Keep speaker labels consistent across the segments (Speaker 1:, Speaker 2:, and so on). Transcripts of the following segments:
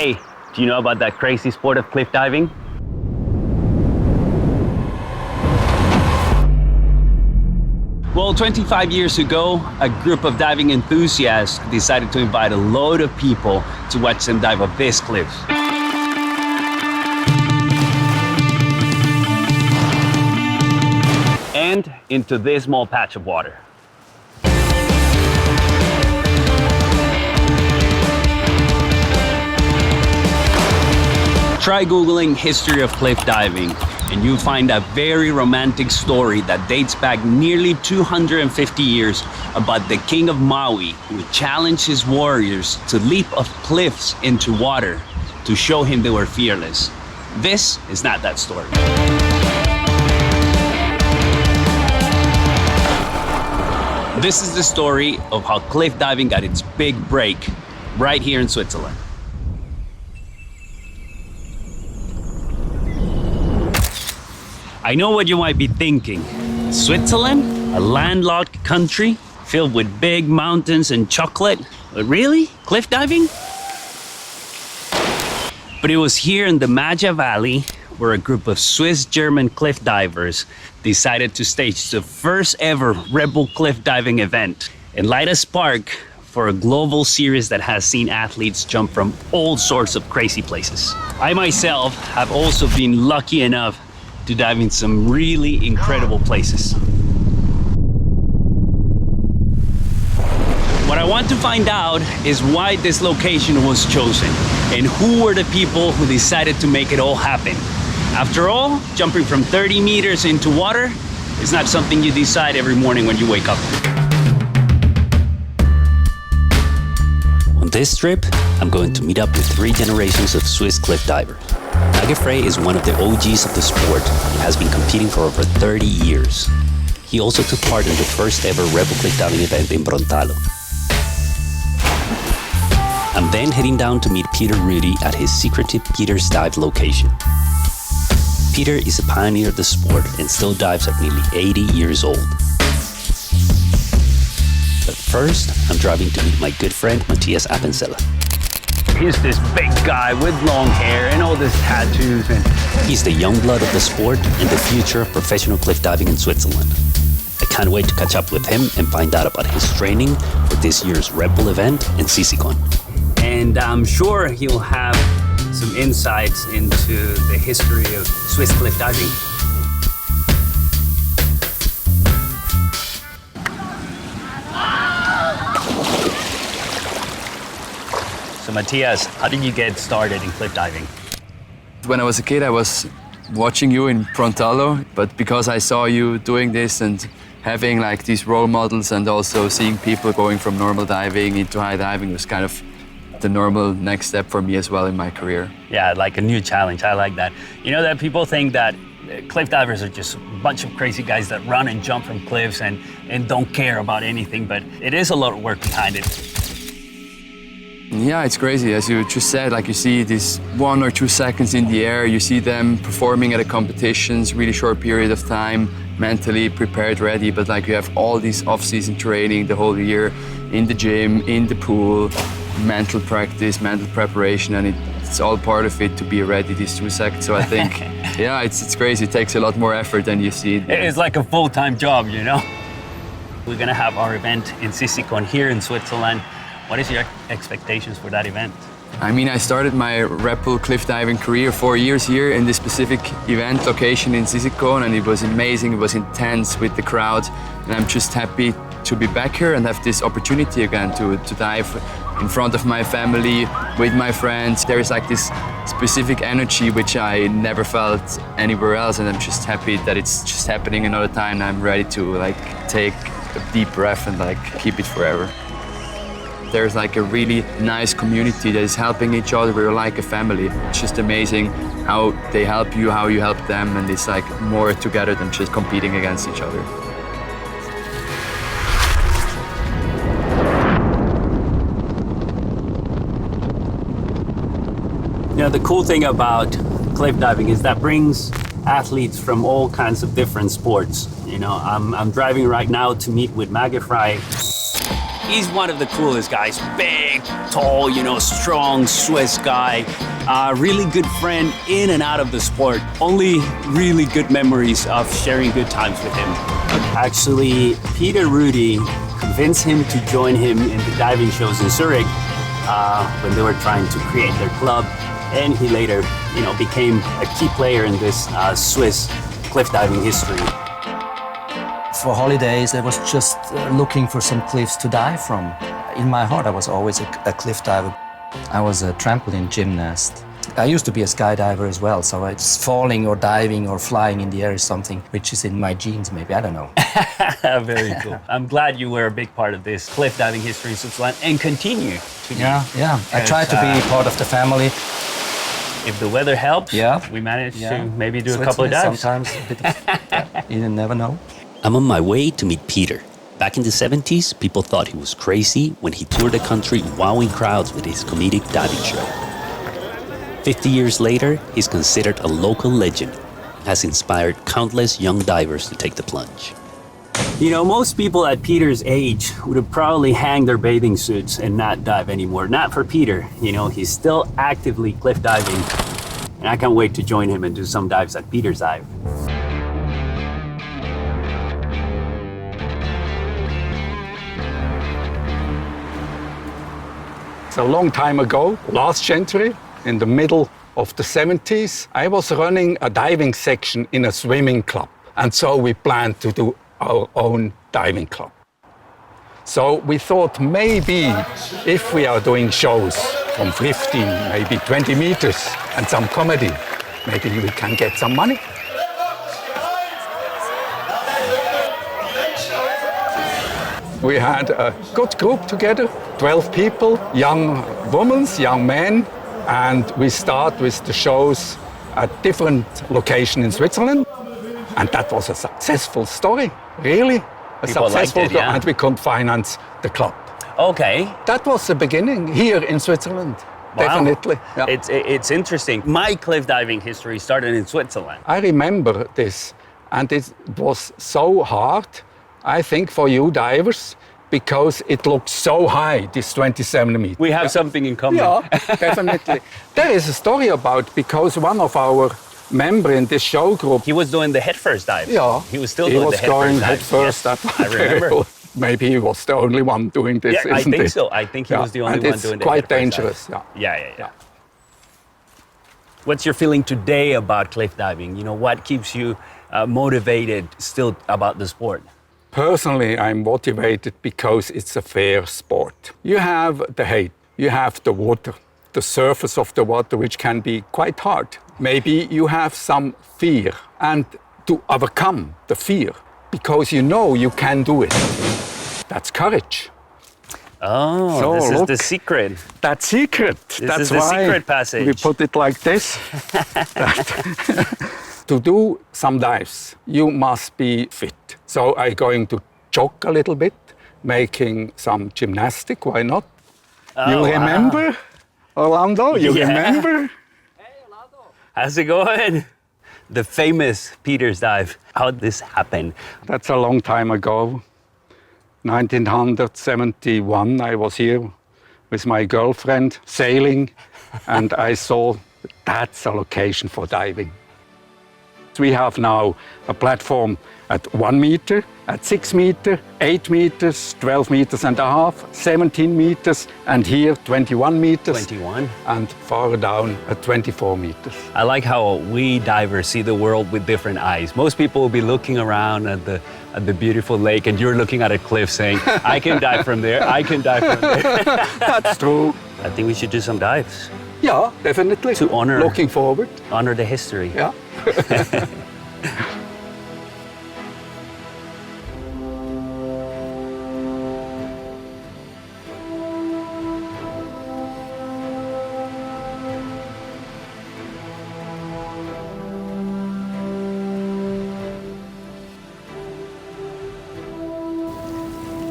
Speaker 1: Hey, do you know about that crazy sport of cliff diving? Well, 25 years ago, a group of diving enthusiasts decided to invite a load of people to watch them dive up this cliff. And into this small patch of water. Try Googling history of cliff diving, and you'll find a very romantic story that dates back nearly 250 years about the king of Maui who challenged his warriors to leap off cliffs into water to show him they were fearless. This is not that story. This is the story of how cliff diving got its big break right here in Switzerland. I know what you might be thinking. Switzerland? A landlocked country filled with big mountains and chocolate? But really? Cliff diving? But it was here in the Maja Valley where a group of Swiss-German cliff divers decided to stage the first ever Rebel cliff diving event and light a spark for a global series that has seen athletes jump from all sorts of crazy places. I myself have also been lucky enough to dive in some really incredible places. What I want to find out is why this location was chosen and who were the people who decided to make it all happen. After all, jumping from 30 meters into water is not something you decide every morning when you wake up. On this trip, I'm going to meet up with 3 generations of Swiss cliff divers. Mage Frey is one of the OGs of the sport and has been competing for over 30 years. He also took part in the first ever Rebel cliff diving event in Brontalo. I'm then heading down to meet Peter Rudy at his secretive Peter's Dive location. Peter is a pioneer of the sport and still dives at nearly 80 years old. But first, I'm driving to meet my good friend Matthias Appenzell. He's this big guy with long hair and all these tattoos.
Speaker 2: He's the young blood of the sport and the future of professional cliff diving in Switzerland. I can't wait to catch up with him and find out about his training for this year's Red Bull event in Sisikon.
Speaker 1: And I'm sure he'll have some insights into the history of Swiss cliff diving. So Matthias, how did you get started in cliff diving?
Speaker 3: When I was a kid, I was watching you in Brontalo, but because I saw you doing this and having like these role models and also seeing people going from normal diving into high diving was kind of the normal next step for me as well in my career.
Speaker 1: Yeah, like a new challenge. I like that. You know that people think that cliff divers are just a bunch of crazy guys that run and jump from cliffs and don't care about anything, but it is a lot of work behind it.
Speaker 3: Yeah, it's crazy. As you just said, like you see these 1 or 2 seconds in the air, you see them performing at a competitions, really short period of time, mentally prepared, ready, but like you have all this off-season training the whole year in the gym, in the pool, mental practice, mental preparation, and it's all part of it to be ready these 2 seconds. So I think, yeah, it's crazy. It takes a lot more effort than you see.
Speaker 1: It's like a full-time job, you know? We're gonna have our event in Sisikon here in Switzerland. What is your expectations for that event?
Speaker 3: I mean, I started my Red Bull cliff diving career 4 years here in this specific event location in Sisikon, and it was amazing, it was intense with the crowd, and I'm just happy to be back here and have this opportunity again to dive in front of my family, with my friends. There is like this specific energy which I never felt anywhere else, and I'm just happy that it's just happening another time, and I'm ready to like take a deep breath and like keep it forever. There's like a really nice community that is helping each other. We're like a family. It's just amazing how they help you, how you help them, and it's like more together than just competing against each other.
Speaker 1: You know, the cool thing about cliff diving is that brings athletes from all kinds of different sports. You know, I'm driving right now to meet with Mage Frey. He's one of the coolest guys. Big, tall, you know, strong Swiss guy. Really good friend in and out of the sport. Only really good memories of sharing good times with him. Actually, Peter Rudy convinced him to join him in the diving shows in Zurich when they were trying to create their club. And he later, you know, became a key player in this Swiss cliff diving history.
Speaker 4: For holidays, I was just looking for some cliffs to dive from. In my heart, I was always a cliff diver. I was a trampoline gymnast. I used to be a skydiver as well, so it's falling or diving or flying in the air is something which is in my genes, maybe, I don't know.
Speaker 1: Very cool. I'm glad you were a big part of this cliff diving history in Switzerland and continue to be.
Speaker 4: Yeah. I try to be part of the family.
Speaker 1: If the weather helps,
Speaker 4: yeah,
Speaker 1: we manage to maybe do a couple of dives.
Speaker 4: Sometimes, you never know.
Speaker 2: I'm on my way to meet Peter. Back in the 70s, people thought he was crazy when he toured the country wowing crowds with his comedic diving show. 50 years later, he's considered a local legend and has inspired countless young divers to take the plunge.
Speaker 1: You know, most people at Peter's age would have probably hanged their bathing suits and not dive anymore. Not for Peter. You know, he's still actively cliff diving. And I can't wait to join him and do some dives at Peter's dive.
Speaker 5: It's a long time ago, last century, in the middle of the 70s, I was running a diving section in a swimming club. And so we planned to do our own diving club. So we thought maybe if we are doing shows from 15, maybe 20 meters and some comedy, maybe we can get some money. We had a good group together, 12 people, young women, young men, and we start with the shows at different locations in Switzerland. And that was a successful story, really.
Speaker 1: People liked it, yeah.
Speaker 5: And we could finance the club.
Speaker 1: Okay.
Speaker 5: That was the beginning here in Switzerland, definitely.
Speaker 1: Wow.
Speaker 5: Yeah.
Speaker 1: It's interesting. My cliff diving history started in Switzerland.
Speaker 5: I remember this, and it was so hard, I think, for you divers, because it looked so high, this 27 meters.
Speaker 1: We have something in common.
Speaker 5: Yeah, definitely. There is a story about, because one of our members in this show group...
Speaker 1: He was doing the head first dive.
Speaker 5: Yeah.
Speaker 1: He was still doing the head
Speaker 5: going
Speaker 1: first
Speaker 5: head
Speaker 1: dive.
Speaker 5: first.
Speaker 1: Yes,
Speaker 5: That
Speaker 1: I remember.
Speaker 5: Maybe he was the only one doing this,
Speaker 1: Yeah, I
Speaker 5: isn't
Speaker 1: think
Speaker 5: it?
Speaker 1: so. I think he was the only
Speaker 5: and
Speaker 1: one
Speaker 5: it's
Speaker 1: doing the
Speaker 5: quite
Speaker 1: head first
Speaker 5: dangerous,
Speaker 1: dive.
Speaker 5: yeah.
Speaker 1: Yeah. What's your feeling today about cliff diving? You know, what keeps you motivated still about the sport?
Speaker 5: Personally, I'm motivated because it's a fair sport. You have the height, you have the water, the surface of the water, which can be quite hard. Maybe you have some fear, and to overcome the fear, because you know you can do it. That's courage.
Speaker 1: Oh,
Speaker 5: So
Speaker 1: this is
Speaker 5: look,
Speaker 1: the secret.
Speaker 5: That's secret.
Speaker 1: This is the secret passage.
Speaker 5: We put it like this. To do some dives, you must be fit. So I'm going to jog a little bit, making some gymnastic, why not? You remember, Orlando? You
Speaker 1: Yeah.
Speaker 5: remember?
Speaker 1: How's it going? The famous Peter's dive. How'd this happen?
Speaker 5: That's a long time ago. 1971, I was here with my girlfriend sailing, and I saw that's a location for diving. We have now a platform at 1 meter, at 6 meters, 8 meters, 12 meters and a half, 17 meters, and here 21 meters.
Speaker 1: 21.
Speaker 5: And far down at 24 meters.
Speaker 1: I like how we divers see the world with different eyes. Most people will be looking around at the beautiful lake, and you're looking at a cliff saying, I can dive from there, I can dive from there.
Speaker 5: That's true.
Speaker 1: I think we should do some dives.
Speaker 5: Yeah, definitely.
Speaker 1: To honor-
Speaker 5: Looking forward.
Speaker 1: Honor the history.
Speaker 5: Yeah.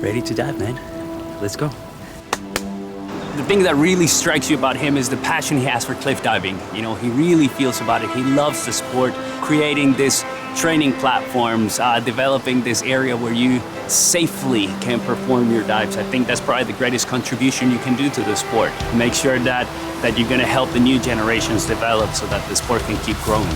Speaker 1: Ready to dive, man. Let's go. The thing that really strikes you about him is the passion he has for cliff diving. You know, he really feels about it. He loves the sport, creating this training platforms, developing this area where you safely can perform your dives. I think that's probably the greatest contribution you can do to the sport. Make sure that you're gonna help the new generations develop so that the sport can keep growing.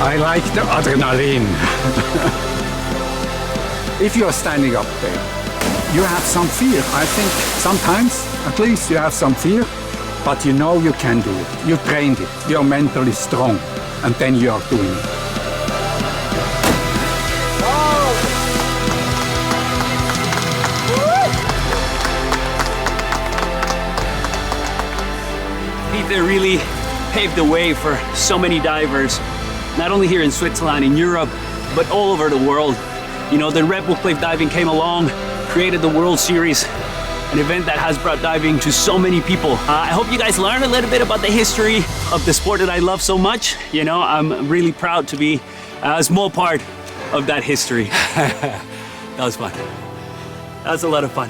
Speaker 5: I like the adrenaline. If you are standing up there, you have some fear. I think sometimes, at least, you have some fear, but you know you can do it. You trained it. You're mentally strong, and then you are doing it.
Speaker 1: Peter really paved the way for so many divers, not only here in Switzerland, in Europe, but all over the world. You know, the Red Bull Cliff Diving came along, created the World Series, an event that has brought diving to so many people. I hope you guys learned a little bit about the history of the sport that I love so much. You know, I'm really proud to be a small part of that history. That was fun. That was a lot of fun.